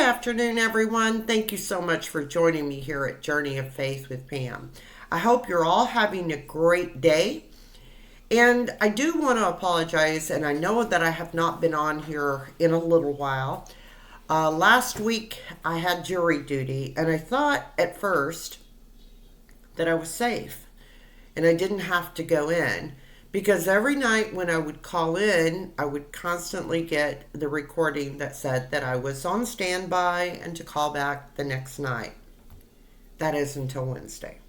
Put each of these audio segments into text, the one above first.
afternoon, everyone. Thank you so much for joining me here at Journey of Faith with Pam. I hope you're all having a great day. And I do want to apologize, and I know that I have not been on here in a little while. Last week, I had jury duty, and I thought at first that I was safe and I didn't have to go in. Because every night when I would call in, I would constantly get the recording that said that I was on standby and to call back the next night. That is until Wednesday.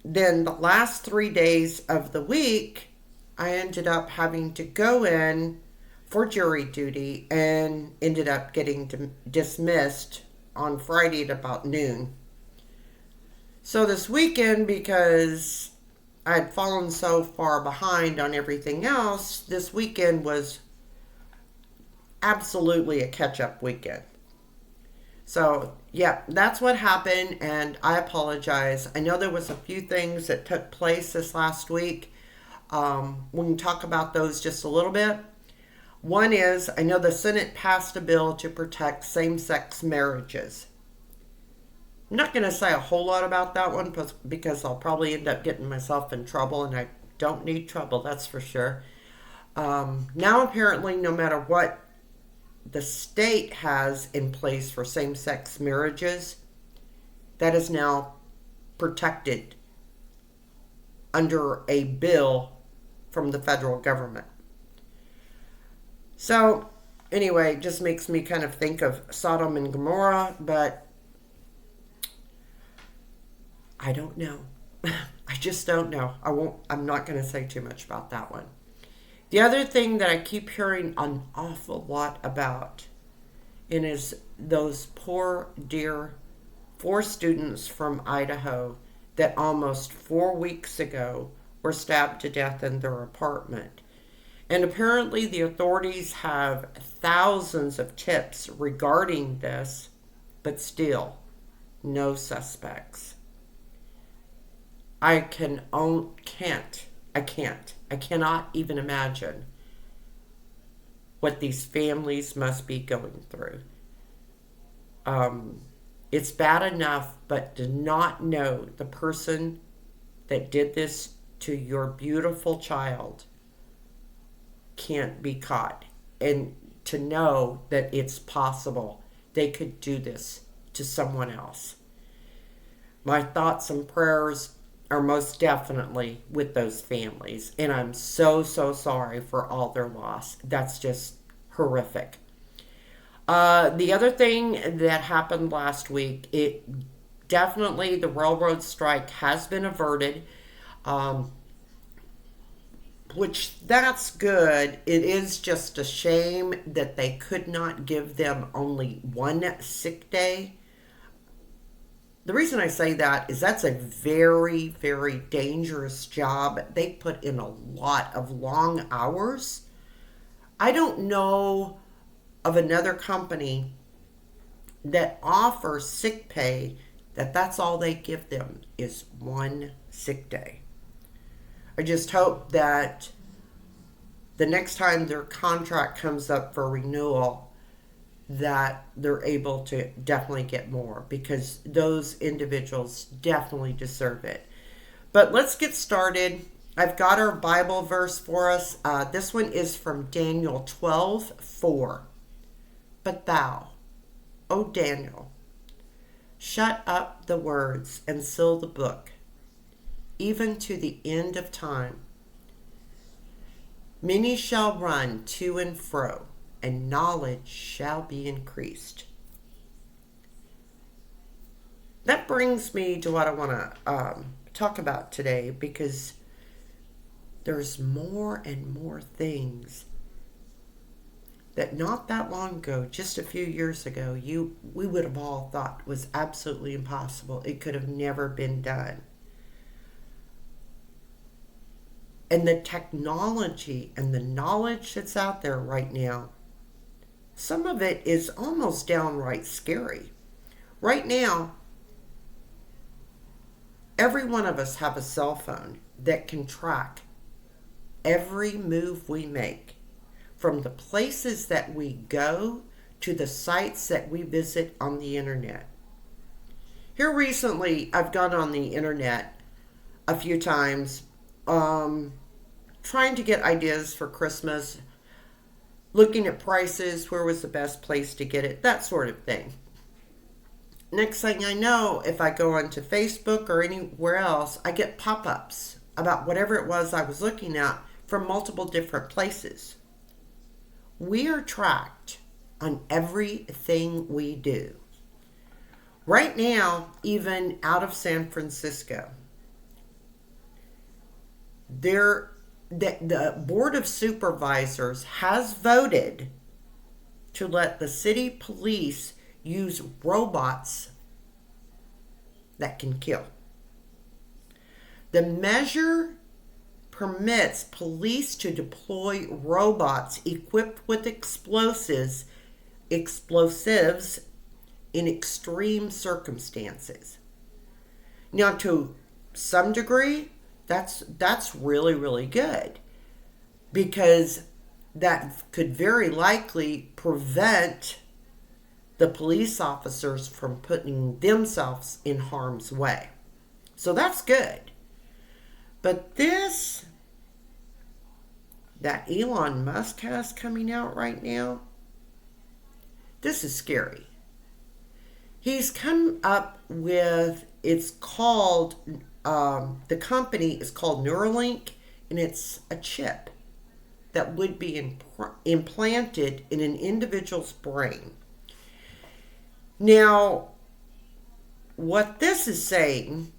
Then the last 3 days of the week, I ended up having to go in for jury duty and ended up getting dismissed on Friday at about noon. So this weekend, because I had fallen so far behind on everything else, this weekend was absolutely a catch-up weekend. So, yeah, that's what happened, and I apologize. I know there was a few things that took place this last week. We can talk about those just a little bit. One is, I know the Senate passed a bill to protect same-sex marriages. I'm not going to say a whole lot about that one because I'll probably end up getting myself in trouble, and I don't need trouble, that's for sure. Now apparently, no matter what the state has in place for same-sex marriages, that is now protected under a bill from the federal government. So anyway, it just makes me kind of think of Sodom and Gomorrah, but I don't know. I just don't know. I'm not going to say too much about that one. The other thing that I keep hearing an awful lot about is those poor, dear 4 students from Idaho that almost 4 weeks ago were stabbed to death in their apartment. And apparently the authorities have thousands of tips regarding this, but still, no suspects. I cannot even imagine what these families must be going through. It's bad enough, but to not know the person that did this to your beautiful child can't be caught. And to know that it's possible they could do this to someone else. My thoughts and prayers are most definitely with those families. And I'm so sorry for all their loss. That's just horrific. The other thing that happened last week, the railroad strike has been averted, which that's good. It is just a shame that they could not give them only one sick day. The reason I say that is that's a very, very dangerous job. They put in a lot of long hours. I don't know of another company that offers sick pay that's all they give them is one sick day. I just hope that the next time their contract comes up for renewal, that they're able to definitely get more, because those individuals definitely deserve it. But let's get started. I've got our Bible verse for us. This one is from Daniel 12:4. But thou, O Daniel, shut up the words and seal the book, even to the end of time. Many shall run to and fro, and knowledge shall be increased. That brings me to what I want to talk about today, because there's more and more things that not that long ago, just a few years ago, we would have all thought was absolutely impossible. It could have never been done. And the technology and the knowledge that's out there right now, some of it is almost downright scary. Right now, every one of us have a cell phone that can track every move we make, from the places that we go to the sites that we visit on the internet. Here recently, I've gone on the internet a few times, trying to get ideas for Christmas, looking at prices, where was the best place to get it, that sort of thing. Next thing I know, if I go onto Facebook or anywhere else, I get pop-ups about whatever it was I was looking at from multiple different places. We are tracked on everything we do. Right now, even out of San Francisco, the Board of Supervisors has voted to let the city police use robots that can kill. The measure permits police to deploy robots equipped with explosives in extreme circumstances. Now, to some degree, that's really, really good, because that could very likely prevent the police officers from putting themselves in harm's way. So that's good. But this that Elon Musk has coming out right now, this is scary. He's come up with, it's called, the company is called Neuralink, and it's a chip that would be implanted in an individual's brain. Now, what this is saying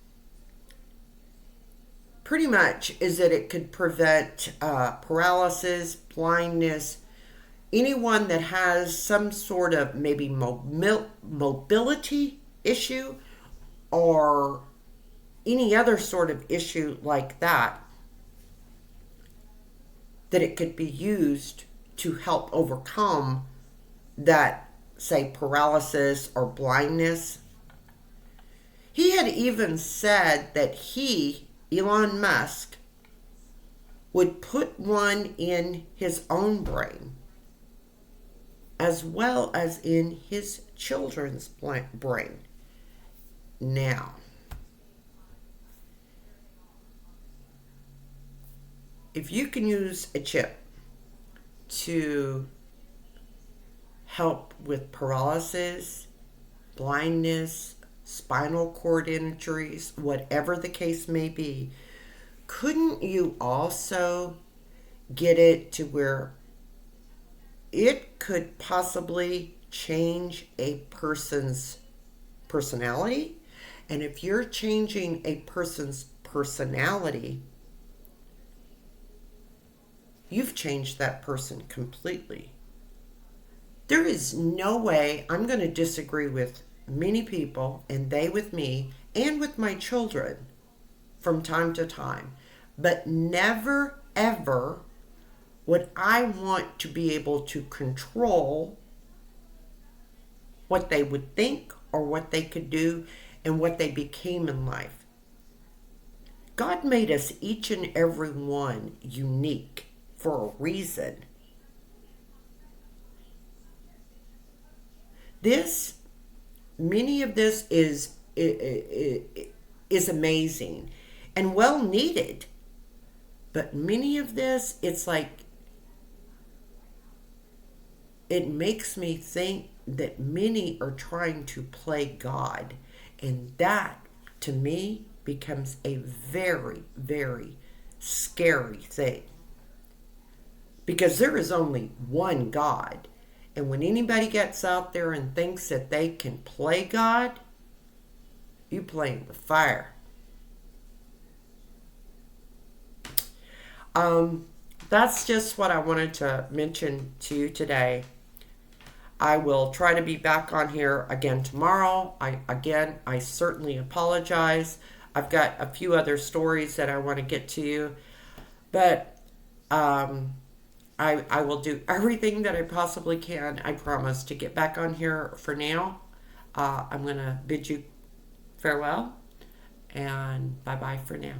pretty much is that it could prevent paralysis, blindness, anyone that has some sort of maybe mobility issue or any other sort of issue like that, that it could be used to help overcome that, say, paralysis or blindness. He had even said that he, Elon Musk, would put one in his own brain as well as in his children's brain. Now, if you can use a chip to help with paralysis, blindness, spinal cord injuries, whatever the case may be, couldn't you also get it to where it could possibly change a person's personality? And if you're changing a person's personality, you've changed that person completely. There is no way I'm going to disagree with many people, and they with me, and with my children from time to time. But never, ever would I want to be able to control what they would think or what they could do and what they became in life. God made us, each and every one, unique for a reason. Many of this is amazing and well needed. But many of this, it's like, it makes me think that many are trying to play God. And that, to me, becomes a very, very scary thing. Because there is only one God. And when anybody gets out there and thinks that they can play God, you playing with fire. That's just what I wanted to mention to you today. I will try to be back on here again tomorrow. I certainly apologize. I've got a few other stories that I want to get to you. But I will do everything that I possibly can, I promise, to get back on here. For now, I'm going to bid you farewell, and bye-bye for now.